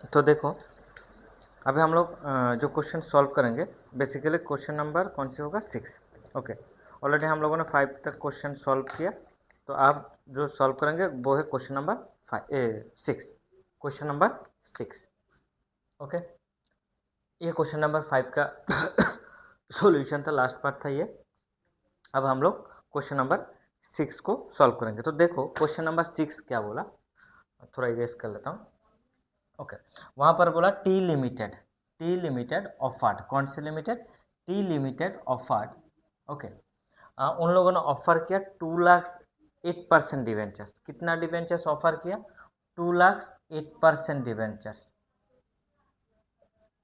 तो देखो, अभी हम लोग जो क्वेश्चन सॉल्व करेंगे, बेसिकली क्वेश्चन नंबर कौन सी होगा, 6। ओके, ऑलरेडी हम लोगों ने 5 तक क्वेश्चन सॉल्व किया, तो आप जो सॉल्व करेंगे वो है question number 6, question number 6। Okay, ये क्वेश्चन नंबर 5 का सॉल्यूशन था, लास्ट पार्ट था ये। अब हम लोग क्वेश्चन नंबर 6 को सॉल्व करेंगे। तो देखो क्वेश्चन नंबर 6 क्या बोला, थोड़ा इरेज कर लेता हूँ। ओके, वहाँ पर बोला टी लिमिटेड ऑफर्ड, कौन से limited, T limited offered. Okay, उन लोगों ने ऑफर किया 2,08,000 डिवेंचर्स। कितना डिवेंचर्स ऑफर किया, 2,08,000 डिवेंचर्स,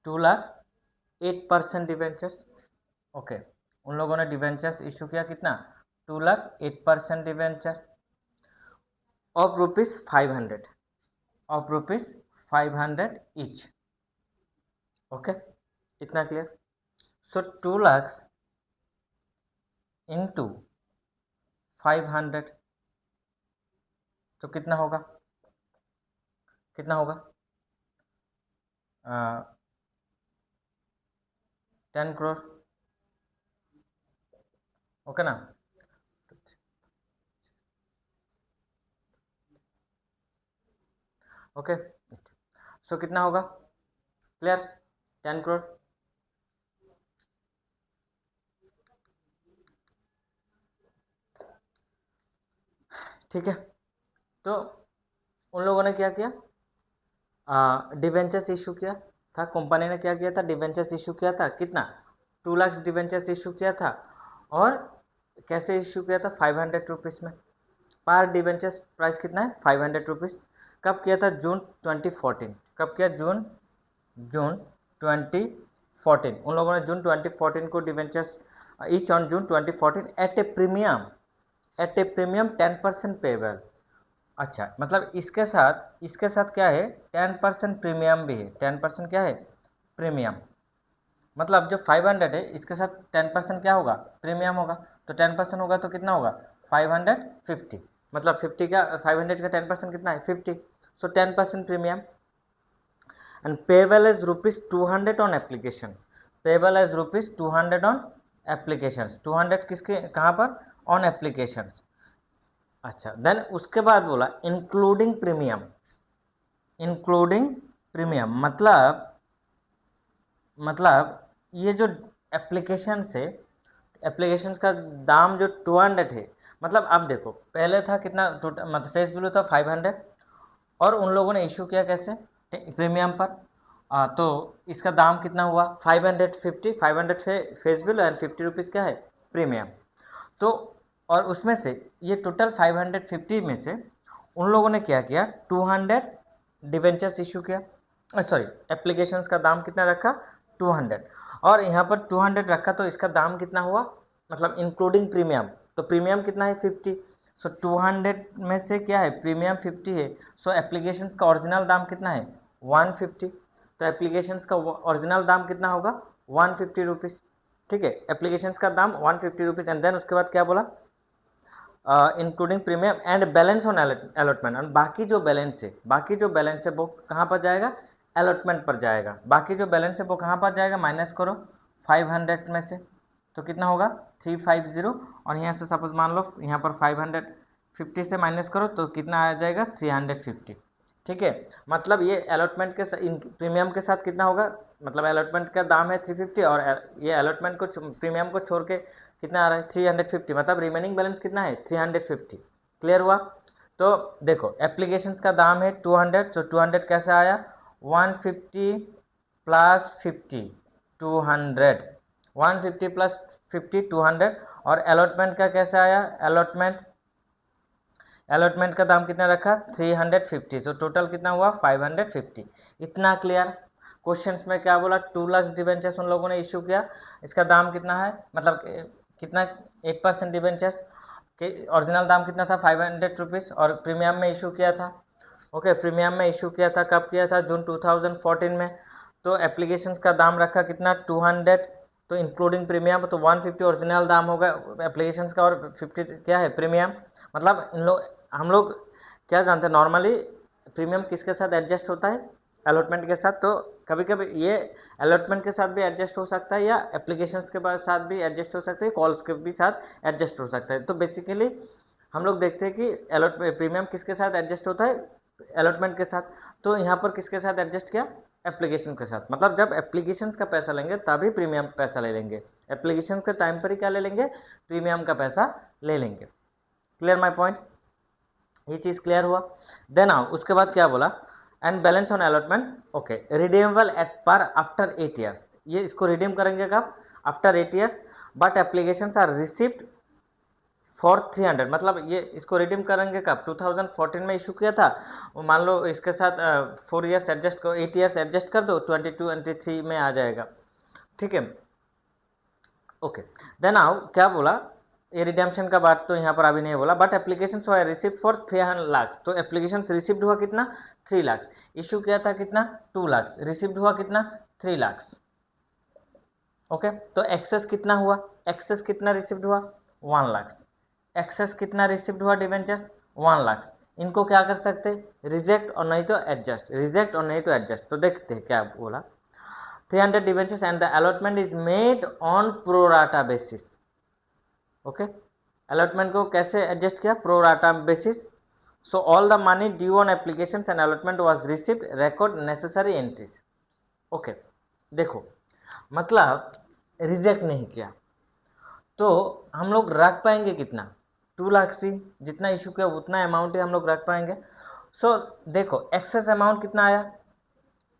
2,08,000 डिवेंचर्स। ओके, उन लोगों ने डिवेंचर्स इशू किया कितना, 2,08,000 debenture of ₹500, of ₹500 each. Okay, इतना क्लियर। सो 2 लाख इंटू 500, तो कितना होगा, कितना होगा, 10 करोड़। ओके ना, ओके। सो कितना होगा, क्लियर, 10 करोड़। ठीक है, तो उन लोगों ने क्या किया, डिवेंचर्स इशू किया था, कंपनी ने क्या किया था, डिवेंचर्स इशू किया था, कितना, 2 लाख डिवेंचर्स इशू किया था। और कैसे इशू किया था, 500 रुपीज़ में। पर डिवेंचर्स प्राइस कितना है, 500 रुपीज़। कब किया था, जून 2014। कब किया, जून 2014। उन लोगों ने जून 2014 को debentures each on June 2014 at a premium 10% payable. अच्छा, मतलब इसके साथ क्या है, 10% प्रीमियम भी है। 10% क्या है, प्रीमियम। मतलब जो 500 है इसके साथ 10% क्या होगा, प्रीमियम होगा। तो 10% होगा तो कितना होगा, 550। मतलब 50 का 500 का 10% कितना है, 50। So 10% premium. And payable as ₹200 on application, payable as ₹200 on application. 200 किसके, कहाँ पर, ऑन एप्लीकेशन। अच्छा, देन उसके बाद बोला इंक्लूडिंग प्रीमियम, इंक्लूडिंग प्रीमियम मतलब ये जो एप्लीकेशन से, एप्लीकेशन का दाम जो 200 है, मतलब अब देखो पहले था कितना, मतलब फेस वैल्यू था 500, और उन लोगों ने इशू किया कैसे, प्रीमियम पर। तो इसका दाम कितना हुआ, 550, 500 फेस वैल्यू एंड 50 रुपीज़ क्या है, प्रीमियम। तो और उसमें से ये टोटल 550 में से उन लोगों ने क्या किया, 200 डिवेंचर्स इशू किया, सॉरी एप्लीकेशंस का दाम कितना रखा, 200। और यहाँ पर 200 रखा तो इसका दाम कितना हुआ, मतलब इंक्लूडिंग प्रीमियम। तो प्रीमियम कितना है, 50। सो 200 में से क्या है, प्रीमियम 50 है। सो एप्लीकेशंस का ओरिजिनल दाम कितना है, 150। तो एप्लीकेशंस का ओरिजिनल दाम कितना होगा, 150 रुपीज़। ठीक है, एप्लीकेशंस का दाम 150 रुपीज़। एंड देन उसके बाद क्या बोला, including premium and balance on allotment. और बाकी जो बैलेंस है वो कहाँ पर जाएगा, अलॉटमेंट पर जाएगा। बाकी जो बैलेंस है वो कहाँ पर जाएगा, माइनस करो 500 में से, तो कितना होगा, 350। और यहाँ से सपोज मान लो यहाँ पर 550 से माइनस करो तो कितना आ जाएगा, 350। ठीक है, मतलब ये अलॉटमेंट के प्रीमियम के साथ कितना होगा, मतलब अलॉटमेंट का दाम है 350 और ये अलॉटमेंट को प्रीमियम को छोड़ के कितना आ रहा है, 350। मतलब रिमेनिंग बैलेंस कितना है, 350। क्लियर हुआ। तो देखो एप्लीकेशंस का दाम है 200, तो 200 कैसे आया, 150 प्लस 50 200, 150 प्लस 50 200। और अलॉटमेंट का कैसे आया, अलॉटमेंट का दाम कितना रखा, 350। तो टोटल कितना हुआ, 550। इतना क्लियर। क्वेश्चंस में क्या बोला, 2 लाख डिवेंचर्स उन लोगों ने इशू किया, इसका दाम कितना है, मतलब कितना, 8% डिवेंचर्स के ओरिजिनल दाम कितना था, 500 रुपीज़, और प्रीमियम में इशू किया था। ओके, प्रीमियम में इशू किया था, कब किया था, जून 2014 में। तो एप्लीकेशन का दाम रखा कितना, 200। तो इंक्लूडिंग प्रीमियम तो 150 ओरिजिनल दाम होगा एप्लीकेशन का, और 50 क्या है, प्रीमियम। मतलब हम लोग क्या जानते हैं, नॉर्मली प्रीमियम किसके साथ एडजस्ट होता है, अलॉटमेंट के साथ। तो कभी कभी ये अलॉटमेंट के साथ भी एडजस्ट हो सकता है, या एप्लीकेशंस के साथ भी एडजस्ट हो सकता है, कॉल्स के भी साथ एडजस्ट हो सकता है। तो बेसिकली हम लोग देखते हैं कि अलॉट प्रीमियम किसके साथ एडजस्ट होता है, अलॉटमेंट के साथ। तो यहाँ पर किसके साथ एडजस्ट किया, एप्लीकेशन के साथ। मतलब जब एप्लीकेशन का पैसा लेंगे तभी प्रीमियम पैसा ले लेंगे, एप्लीकेशन के टाइम पर ही क्या ले लेंगे, प्रीमियम का पैसा ले लेंगे। क्लियर माई पॉइंट, ये चीज़ क्लियर हुआ। देन आओ उसके बाद क्या बोला, and balance on allotment okay redeemable at par after 8 years. ये इसको रिडीम करेंगे कब, after 8 years, but application are received for 300। मतलब ये इसको रिडीम करेंगे कब, 2014 में इशू किया था, मान लो इसके साथ 4 ईयर्स एडजस्ट करो, 8 ईयर्स एडजस्ट कर दो, 22-23 में आ जाएगा। ठीक है, ओके। देन आओ क्या बोला, ये रिडेम्पशन का बात तो यहाँ पर अभी नहीं बोला, but application so receipt for 300 lakh. तो एप्लीकेशन रिसिप्ट हुआ कितना, 3 लाख। इशू किया था कितना, 2 लाख। रिसिप्ट हुआ कितना, 3 लाख। ओके, तो एक्सेस कितना हुआ, एक्सेस कितना रिसिप्ट हुआ, 1 लाख। एक्सेस कितना रिसिप्ट हुआ डिवेंचर्स, 1 लाख। इनको क्या कर सकते, रिजेक्ट और नहीं तो एडजस्ट, रिजेक्ट और नहीं तो एडजस्ट। तो देखते हैं क्या बोला, 300 debentures and the allotment is made on pro rata basis। Okay, allotment को कैसे एडजस्ट किया, pro rata basis। so all the money due on applications and allotment was received, record necessary entries। Okay, देखो मतलब reject नहीं किया तो हम लोग रख पाएंगे कितना, 2 लाख सी, जितना इशू किया उतना अमाउंट ही हम लोग रख पाएंगे। सो देखो एक्सेस अमाउंट कितना आया,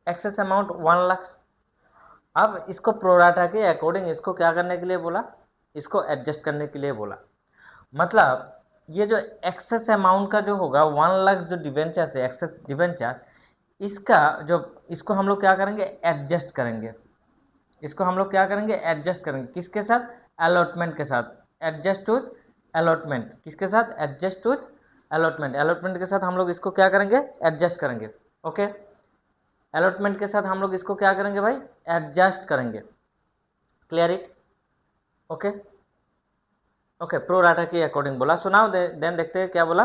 एक्सेस अमाउंट 1 लाख। अब इसको प्रोराटा के अकॉर्डिंग इसको क्या करने के लिए बोला, इसको एडजस्ट करने के लिए बोला। मतलब ये जो एक्सेस अमाउंट का जो होगा 1 लाख, जो डिवेंचर से एक्सेस डिवेंचर, इसका जो इसको हम लोग क्या करेंगे, एडजस्ट करेंगे। इसको हम लोग क्या करेंगे, एडजस्ट करेंगे किसके साथ, अलॉटमेंट के साथ। एडजस्ट विथ अलॉटमेंट, किसके साथ, एडजस्ट विथ अलॉटमेंट। अलॉटमेंट के साथ हम लोग इसको क्या करेंगे, एडजस्ट करेंगे। ओके, अलॉटमेंट के साथ हम लोग इसको क्या करेंगे भाई, एडजस्ट करेंगे। Clear it, okay okay, pro rata के अकॉर्डिंग बोला। सो नाउ देन देखते हैं क्या बोला,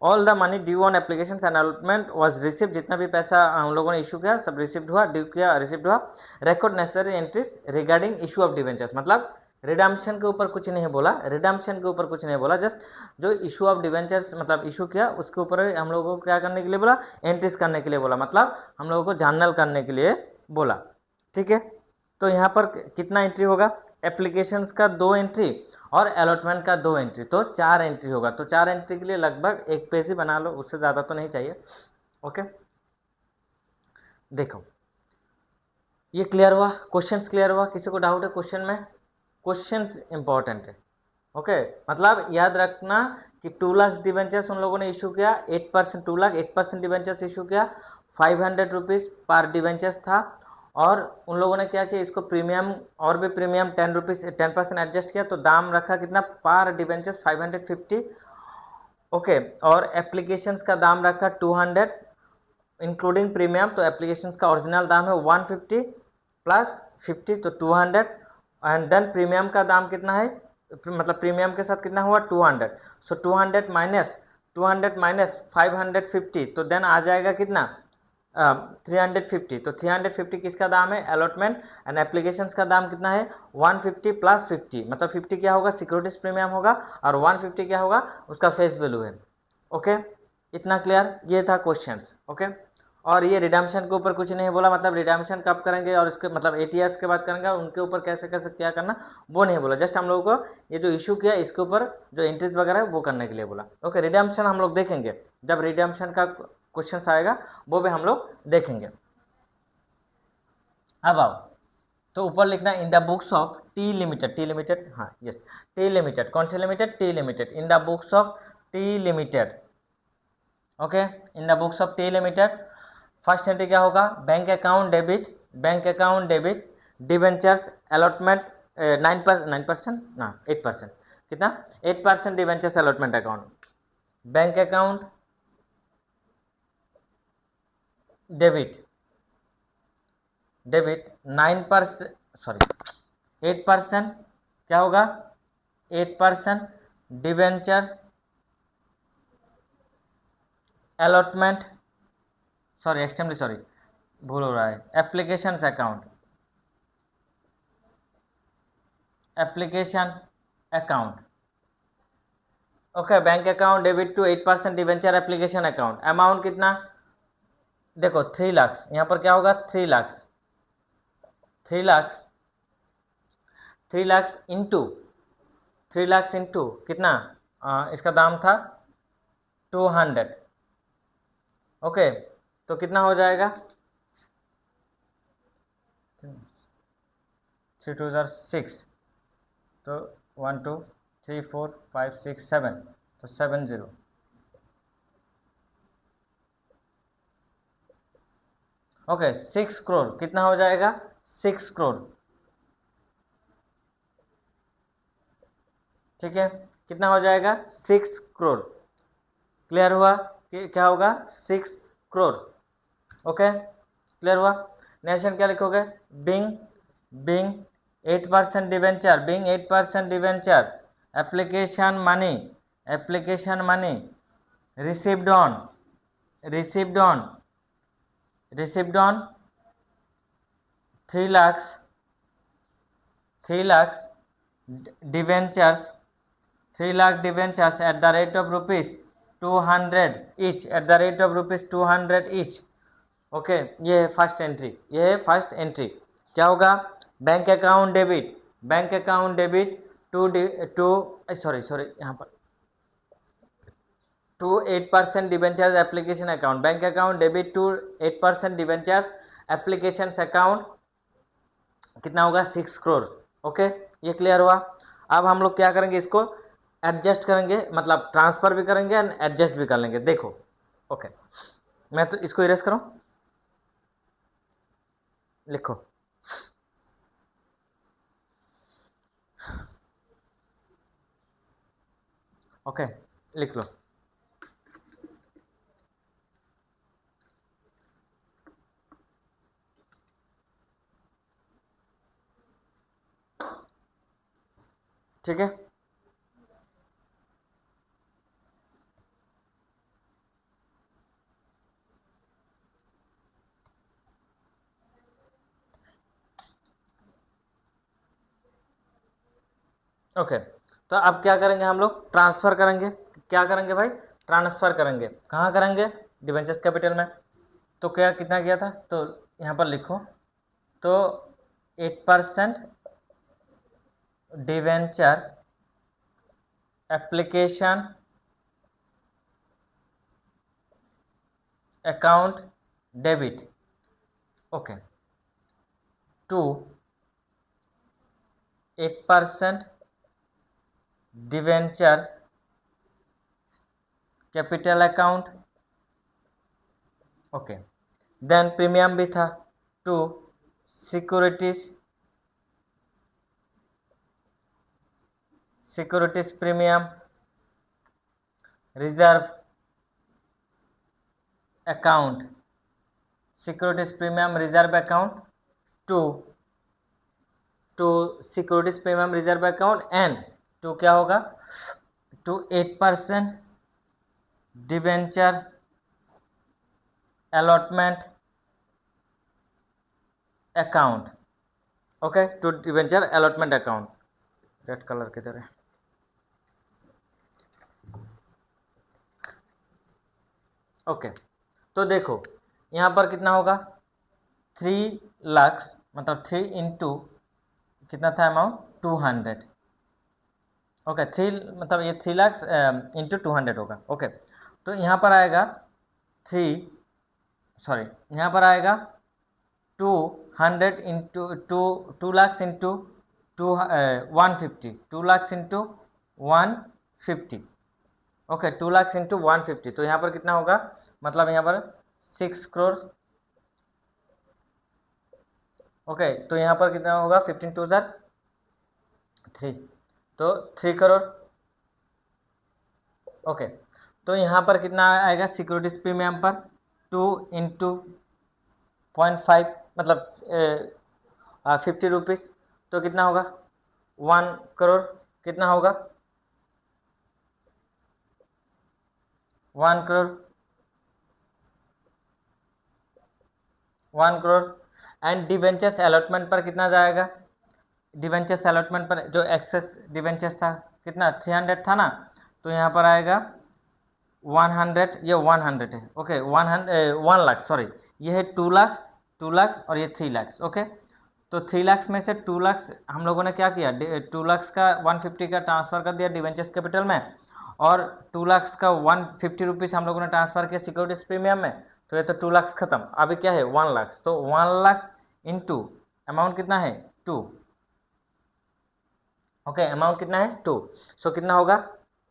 all the money due on application and allotment was received. जितना भी पैसा हम लोगों ने इशू किया सब रिसीव्ड हुआ, ड्यू किया रिसीव्ड हुआ। Record necessary entries regarding issue of debentures. मतलब रिडम्पशन के ऊपर कुछ नहीं बोला, रिडम्पशन के ऊपर कुछ नहीं बोला, जस्ट जो इशू ऑफ डिवेंचर्स मतलब इशू किया उसके ऊपर हम लोगों को क्या करने के लिए बोला, एंट्रीज करने के लिए बोला। मतलब हम लोगों को जर्नल करने के लिए बोला। ठीक है, तो यहाँ पर कितना एंट्री होगा, एप्लीकेशंस का 2 एंट्री और अलॉटमेंट का 2 एंट्री, तो 4 एंट्री होगा। तो 4 एंट्री के लिए लगभग 1 पेज ही बना लो, उससे ज़्यादा तो नहीं चाहिए। ओके, देखो ये क्लियर हुआ, क्वेश्चंस क्लियर हुआ, किसी को डाउट है क्वेश्चन में, क्वेश्चंस इंपॉर्टेंट है। ओके, मतलब याद रखना कि 2 लाख डिवेंचर्स उन लोगों ने इशू किया, 8%, 2 लाख 8% डिवेंचर्स इशू किया, 500 रुपीज़ पर डिवेंचर्स था। और उन लोगों ने क्या किया, इसको प्रीमियम और भी प्रीमियम 10 रुपीज़ 10% एडजस्ट किया, तो दाम रखा कितना, पर डिवेंचर्स 550। ओके, और एप्लीकेशंस का दाम रखा 200 इंक्लूडिंग प्रीमियम। तो एप्लीकेशंस का ओरिजिनल दाम है 150 प्लस 50 तो 200। एंड देन प्रीमियम का दाम कितना है, मतलब प्रीमियम के साथ कितना हुआ 200। सो 200 माइनस 550, तो देन आ जाएगा कितना 350। तो 350 किसका दाम है, अलॉटमेंट। एंड एप्लीकेशंस का दाम कितना है 150 प्लस 50, मतलब 50 क्या होगा, सिक्योरिटीज प्रीमियम होगा, और 150 क्या होगा, उसका फेस वैल्यू है। ओके, इतना क्लियर, ये था क्वेश्चंस। ओके, और ये रिडम्पशन के ऊपर कुछ नहीं बोला, मतलब रिडम्पशन कब करेंगे और इसके मतलब 8 ईयर्स के बाद करेंगे, उनके ऊपर कैसे कैसे क्या करना वो नहीं बोला। जस्ट हम लोगों को ये जो इशू किया इसके ऊपर जो एंट्रीज वगैरह है वो करने के लिए बोला। ओके, रिडम्पशन हम लोग देखेंगे जब रिडम्पशन का क्वेश्चन आएगा, वो भी हम लोग देखेंगे। अब आओ, तो ऊपर लिखना in the books of T limited, T limited, हाँ यस, टी लिमिटेड, कौन सी limited, T limited, in the books of T limited. Okay, in the books of T limited first entry क्या होगा, bank account debit, bank account debit, debentures allotment 9% ना 8%, कितना 8% debentures allotment account, bank account debit, debit 9%, sorry 8% क्या होगा, 8% debenture allotment, sorry extremely sorry, भूल हो रहा है। Applications account, application account, okay. Bank account debit to 8% debenture application account. Amount कितना, देखो 3 लाख, यहाँ पर क्या होगा 3 लाख, 3 लाख, 3 लाख इंटू 3 लाख इंटू कितना, इसका दाम था 200, ओके। तो कितना हो जाएगा, 3 2 6, तो 1 2 3 4 5 6 7, तो 70, ओके। 6 करोड़ कितना हो जाएगा, 6 करोड़, ठीक है। कितना हो जाएगा, 6 करोड़। क्लियर हुआ कि क्या होगा, 6 करोड़, ओके। क्लियर हुआ। नेक्स्ट क्या लिखोगे, being, being 8% debenture, being 8% debenture application money, application money received on, received on, received on 3 lakh, 3 lakh debentures, 3 lakh debentures at the rate of ₹200 each, at the rate of ₹200 each, okay. ये है first entry, ये है first entry. क्या होगा, bank account debit, bank account debit to to sorry sorry यहाँ पर to 8% debenture application account, bank account debit to 8% debenture application account, कितना होगा 6 करोड़, ओके। ये क्लियर हुआ। अब हम लोग क्या करेंगे, इसको एडजस्ट करेंगे, मतलब ट्रांसफर भी करेंगे एंड एडजस्ट भी कर लेंगे, देखो, ओके। मैं तो इसको इरेज करूं, लिखो, ओके, लिख लो। ठीक है, ओके। तो अब क्या करेंगे, हम लोग ट्रांसफर करेंगे। क्या करेंगे भाई, ट्रांसफर करेंगे। कहाँ करेंगे, डिवेंचर्स कैपिटल में। तो क्या कितना किया था, तो यहाँ पर लिखो, तो 8% debenture application account debit, okay, to 8% debenture capital account, okay. Then premium भी था, to securities, securities premium reserve account, securities premium reserve account to securities premium reserve account and to क्या होगा, to 8% debenture allotment account, okay, to debenture allotment account. Red colour की तरह, okay. तो देखो यहाँ पर कितना होगा, 3 लाख, मतलब 3 इंटू कितना था अमाउंट, 200, ओके। 3 मतलब ये 3 लाख इंटू 200 होगा, ओके। तो यहाँ पर आएगा 3, सॉरी यहाँ पर आएगा 200 into 2 lakh into 150, 2 lakh into 150, okay, 2 lakh into 150। तो यहाँ पर कितना होगा, मतलब यहाँ पर 6 करोड़, ओके। तो यहाँ पर कितना होगा, 15 2 3, तो 3 करोड़, ओके। तो यहाँ पर कितना आएगा सिक्योरिटीज प्रीमियम पर, 2 इंटू 0.5, मतलब 50 रुपीज़, तो कितना होगा 1 करोड़, कितना होगा 1 crore, 1 crore. And debentures allotment पर कितना जाएगा? डिवेंचर्स अलॉटमेंट पर जो एक्सेस डिवेंचर्स था कितना 300 था ना, तो यहाँ पर आएगा 100, ये 100 है। ओके 1 लाख, सॉरी ये है 2 लाख, 2 लाख और ये 3 लाख। ओके तो 3 लाख में से 2 लाख हम लोगों ने क्या किया, 2 लाख का 150 का ट्रांसफर कर दिया डिवेंचर्स कैपिटल में, और 2 लाख का 150 रुपीज़ हम लोगों ने ट्रांसफर किया सिक्योरिटीज प्रीमियम में। तो ये तो 2 लाख खत्म, अभी क्या है 1 लाख। तो 1 लाख इंटू अमाउंट कितना है 2। ओके अमाउंट कितना है 2, सो कितना होगा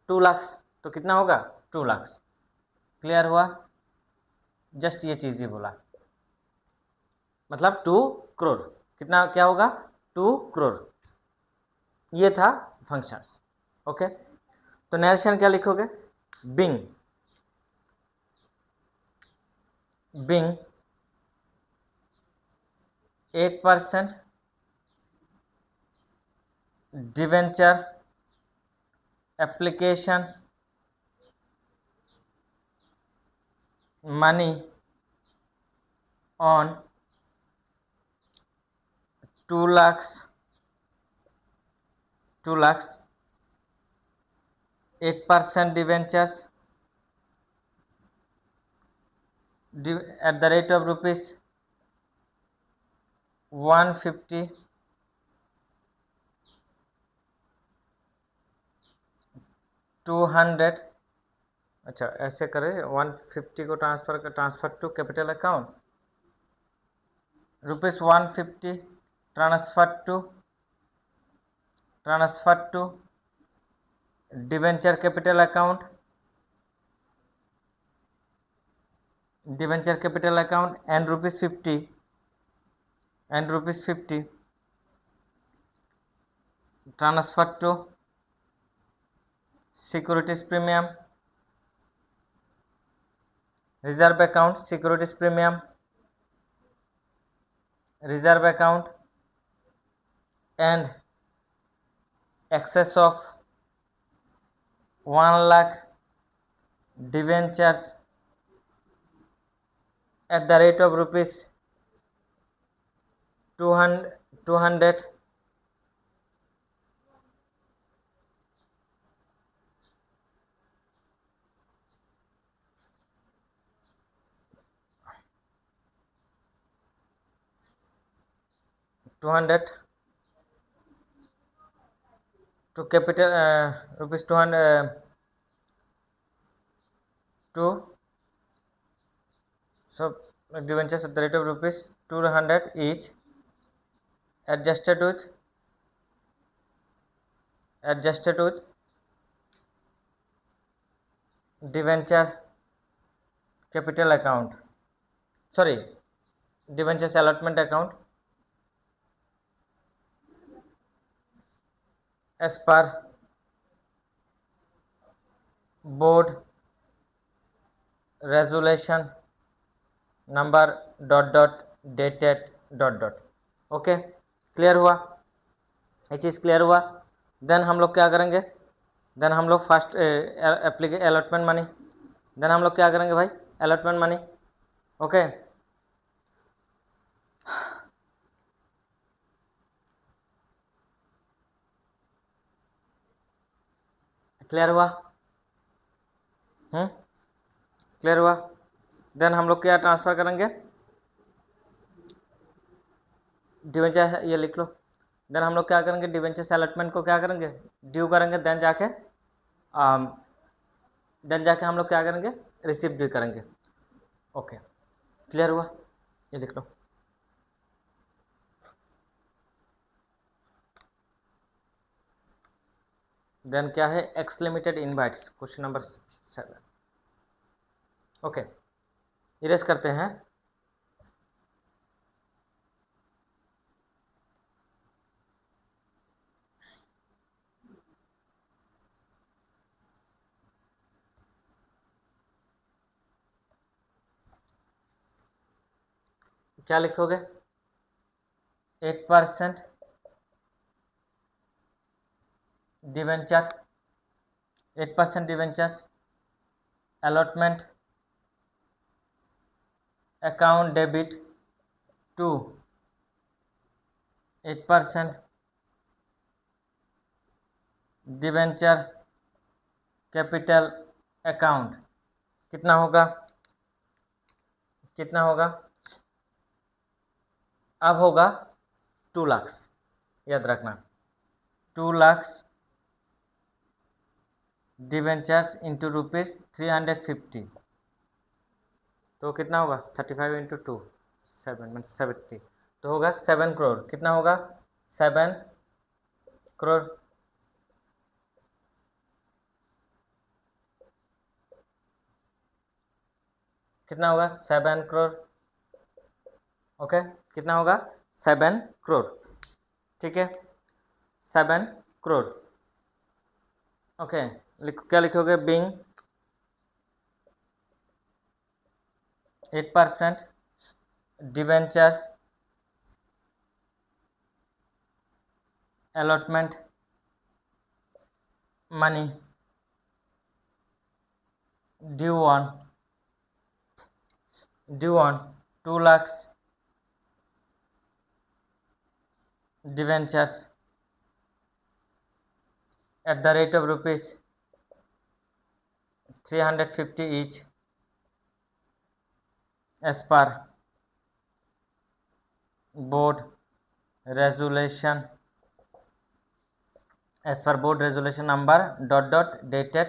2 लाख, तो कितना होगा 2 लाख। क्लियर हुआ? जस्ट ये चीज़ ही बोला, मतलब 2 करोड़ कितना क्या होगा 2 करोड़। ये था फंक्शन। ओके तो नरेशन क्या लिखोगे? Being 8% debenture application money on 2 lakhs 8% debentures at the rate of rupees 150 200। अच्छा ऐसे करें 150 को transfer to capital account, rupees 150 transfer to debenture capital account, and rupees 50 transfer to securities premium reserve account, securities premium reserve account and excess of 1 lakh debentures at the rate of rupees 200 to capital rupees 200 to so debentures at the rate of rupees 200 each, adjusted with debenture capital account, sorry debentures allotment account as per board resolution number dated . Okay clear हुआ? ये चीज़ clear हुआ? Then हम लोग क्या करेंगे? Then हम लोग first allotment money, then हम लोग क्या करेंगे भाई? Allotment money. ओके क्लियर हुआ? क्लियर हुआ? देन हम लोग क्या ट्रांसफ़र करेंगे? डिवेंचर, ये लिख लो। देन हम लोग क्या करेंगे? डिवेंचर अलॉटमेंट को क्या करेंगे? ड्यू करेंगे। देन जाके हम लोग क्या करेंगे? रिसीव भी करेंगे। ओके क्लियर हुआ? ये लिख लो। देन क्या है? X limited invites, question number 7। Okay erase करते हैं। क्या लिखोगे? 8% debenture, 8% debenture allotment account debit to 8% debenture capital account कितना होगा, कितना होगा, अब होगा 2 लाख, याद रखना 2 लाख डिवेंचर्स इंटू ₹350, तो कितना होगा 35 इंटू 2 7 70, तो होगा 7 करोड़। कितना होगा 7 करोड़। कितना होगा 7 करोड़। ओके, कितना होगा 7 करोड़। ठीक है 7 करोड़। ओके क्या लिखोगे, being 8% debenture allotment money due on 2 lakhs debentures at the rate of ₹350 each as per board resolution number ... dated ...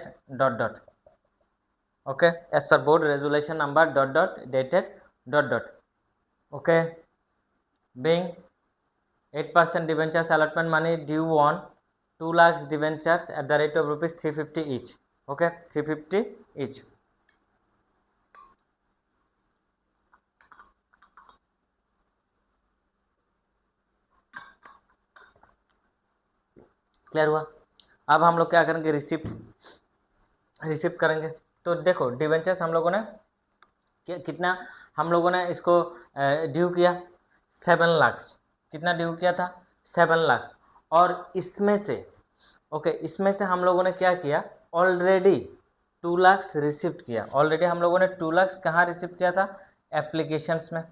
okay, as per board resolution number ... dated ... okay, being 8% debentures allotment money due on 2 lakhs debentures at the rate of ₹350 each. okay, 350 each. Clear हुआ। अब हम लोग क्या करेंगे, receipt करेंगे। तो देखो debentures हम लोगों ने कितना, हम लोगों ने इसको ड्यू किया 7 लाख। कितना ड्यू किया था 7 लाख। और इसमें से ओके इसमें से हम लोगों ने क्या किया, ऑलरेडी 2 लाख रिसिप्ट किया। ऑलरेडी हम लोगों ने 2 लाख कहाँ रिसिप्ट किया था, एप्लीकेशंस में।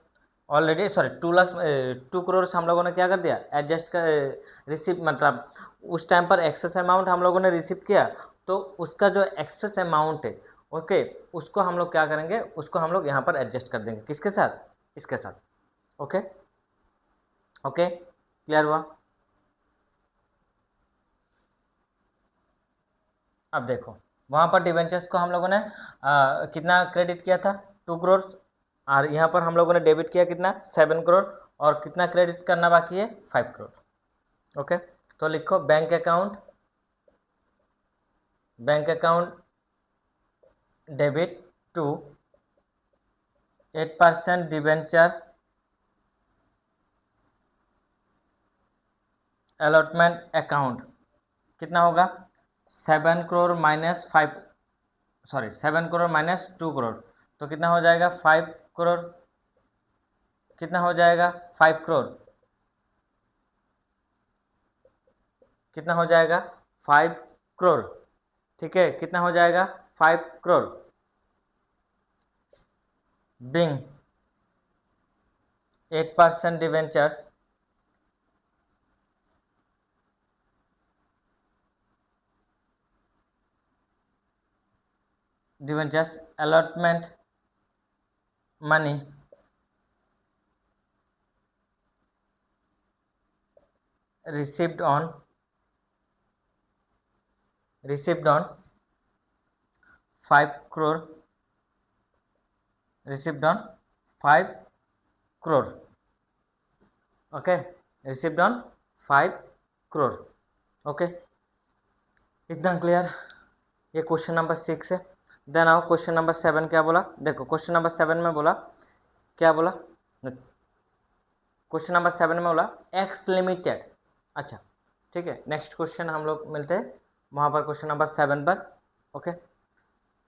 ऑलरेडी 2 करोड़ हम लोगों ने क्या कर दिया, एडजस्ट कर रिसिप्ट, मतलब उस टाइम पर एक्सेस अमाउंट हम लोगों ने रिसिप्ट किया। तो उसका जो एक्सेस अमाउंट है ओके उसको हम लोग क्या करेंगे, उसको हम लोग यहाँ पर एडजस्ट कर देंगे। किसके साथ, इसके साथ। ओके ओके क्लियर हुआ। अब देखो वहाँ पर डिवेंचर्स को हम लोगों ने कितना क्रेडिट किया था 2 करोड़, और यहाँ पर हम लोगों ने डेबिट किया कितना 7 करोड़, और कितना क्रेडिट करना बाकी है 5 करोड़। ओके तो लिखो bank account debit to 8% debenture allotment account कितना होगा 7 करोड़ माइनस 2 करोड़, तो कितना हो जाएगा 5 करोड़। कितना हो जाएगा 5 करोड़। कितना हो जाएगा 5 करोड़। ठीक है कितना हो जाएगा 5 crore. Being 8% debentures allotment money received on 5 crore, received on 5 crore। Okay received on 5 crore। Okay इतना क्लियर। ये क्वेश्चन नंबर 6 है। देन आओ क्वेश्चन नंबर 7 क्या बोला, देखो क्वेश्चन नंबर 7 में बोला, क्या बोला, क्वेश्चन नंबर 7 में बोला एक्स लिमिटेड। अच्छा ठीक है, नेक्स्ट क्वेश्चन हम लोग मिलते हैं वहाँ पर क्वेश्चन नंबर 7 पर। ओके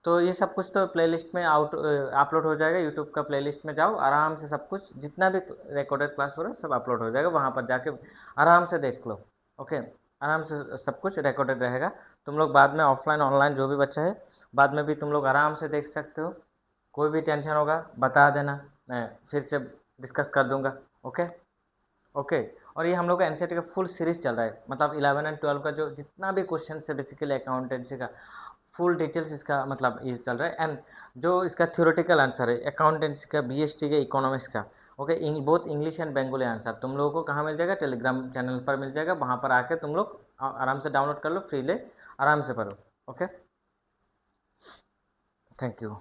तो ये सब कुछ तो प्लेलिस्ट में अपलोड हो जाएगा। यूट्यूब का प्लेलिस्ट में जाओ, आराम से सब कुछ जितना भी रिकॉर्डेड क्लास हो रहा है सब अपलोड हो जाएगा, वहाँ पर जाके आराम से देख लो। ओके आराम से सब कुछ रिकॉर्डेड रहेगा। तुम लोग बाद में ऑफलाइन ऑनलाइन जो भी बच्चा है बाद में भी तुम लोग आराम से देख सकते हो। कोई भी टेंशन होगा बता देना, मैं फिर से डिस्कस कर दूंगा। Okay okay. और ये हम लोग का एनसीईआरटी का फुल सीरीज चल रहा है, मतलब 11 एंड 12 का जो जितना भी क्वेश्चन है बेसिकली अकाउंटेंसी का फुल डिटेल्स इसका मतलब ये चल रहा है। एंड जो इसका थ्योरेटिकल आंसर है अकाउंटेंसी का, बीएसटी के, इकोनॉमिक्स का, okay, both English and Bengali answer तुम लोगों को कहाँ मिल जाएगा, टेलीग्राम चैनल पर मिल जाएगा, वहाँ पर आके तुम लोग आराम से डाउनलोड कर लो, फ्री ले आराम से पढ़ो। Okay, thank you.